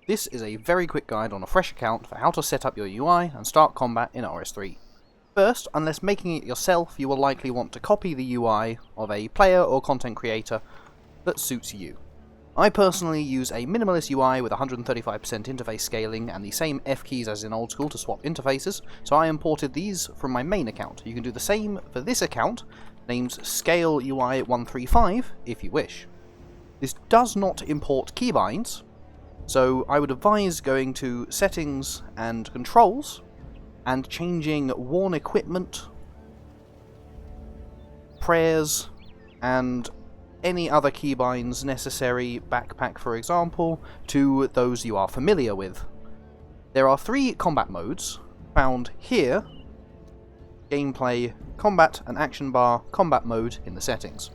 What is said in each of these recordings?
This is a very quick guide on a fresh account for how to set up your UI and start combat in RS3. First, unless making it yourself, you will likely want to copy the UI of a player or content creator that suits you. I personally use a minimalist UI with 135% interface scaling and the same F keys as in old school to swap interfaces, so I imported these from my main account. You can do the same for this account, named Scale UI 135, if you wish. This does not import keybinds, so I would advise going to Settings and Controls, and changing Worn Equipment, Prayers, and any other keybinds necessary, backpack for example, to those you are familiar with. There are 3 combat modes found here: Gameplay, Combat, and Action Bar combat mode in the settings.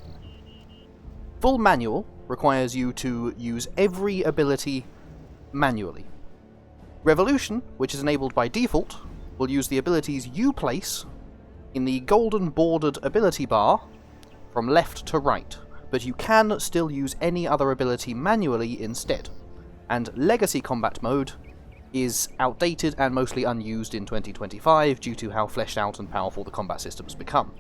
Full manual requires you to use every ability manually. Revolution, which is enabled by default, will use the abilities you place in the golden bordered ability bar from left to right, but you can still use any other ability manually instead. And Legacy Combat Mode is outdated and mostly unused in 2025 due to how fleshed out and powerful the combat systems become.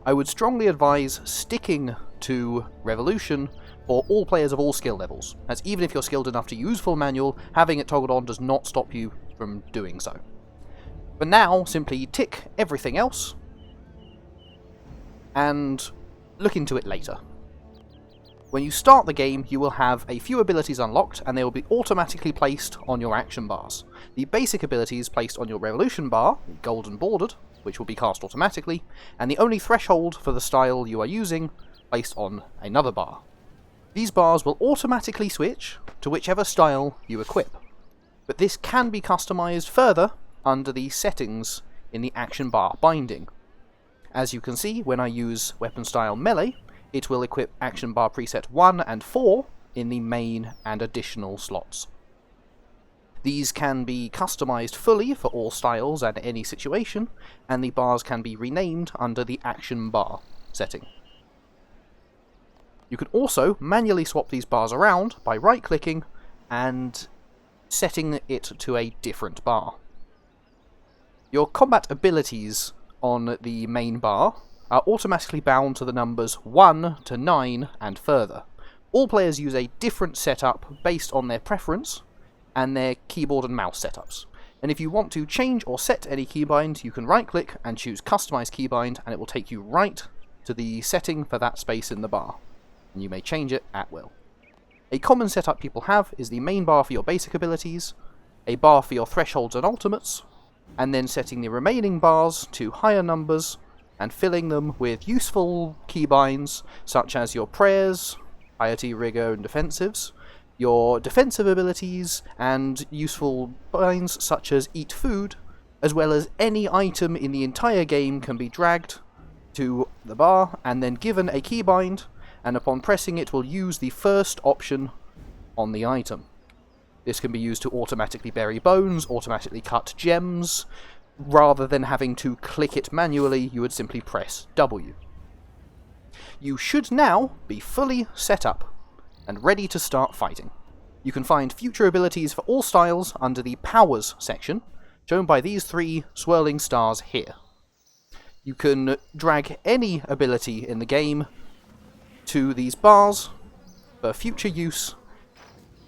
I would strongly advise sticking to Revolution for all players of all skill levels, as even if you're skilled enough to use full manual, having it toggled on does not stop you from doing so. For now, simply tick everything else and look into it later. When you start the game, you will have a few abilities unlocked, and they will be automatically placed on your action bars. The basic abilities placed on your Revolution bar, golden bordered, which will be cast automatically, and the only threshold for the style you are using placed on another bar. These bars will automatically switch to whichever style you equip, but this can be customized further under the settings in the action bar binding. As you can see, when I use weapon style melee, it will equip action bar preset 1 and 4 in the main and additional slots. These can be customized fully for all styles and any situation, and the bars can be renamed under the action bar setting. You can also manually swap these bars around by right-clicking and setting it to a different bar. Your combat abilities on the main bar are automatically bound to the numbers 1 to 9 and further. All players use a different setup based on their preference and their keyboard and mouse setups. And if you want to change or set any keybind, you can right-click and choose Customize Keybind, and it will take you right to the setting for that space in the bar, and you may change it at will. A common setup people have is the main bar for your basic abilities, a bar for your thresholds and ultimates, and then setting the remaining bars to higher numbers and filling them with useful keybinds such as your prayers, piety, rigor, and defensives, your defensive abilities, and useful binds such as eat food, as well as any item in the entire game can be dragged to the bar and then given a keybind, and upon pressing it will use the first option on the item. This can be used to automatically bury bones, automatically cut gems. Rather than having to click it manually, you would simply press W. You should now be fully set up and ready to start fighting. You can find future abilities for all styles under the Powers section, shown by these 3 swirling stars here. You can drag any ability in the game to these bars for future use,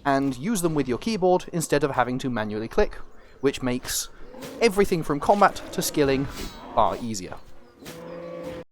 and use them with your keyboard instead of having to manually click, which makes everything from combat to skilling far easier.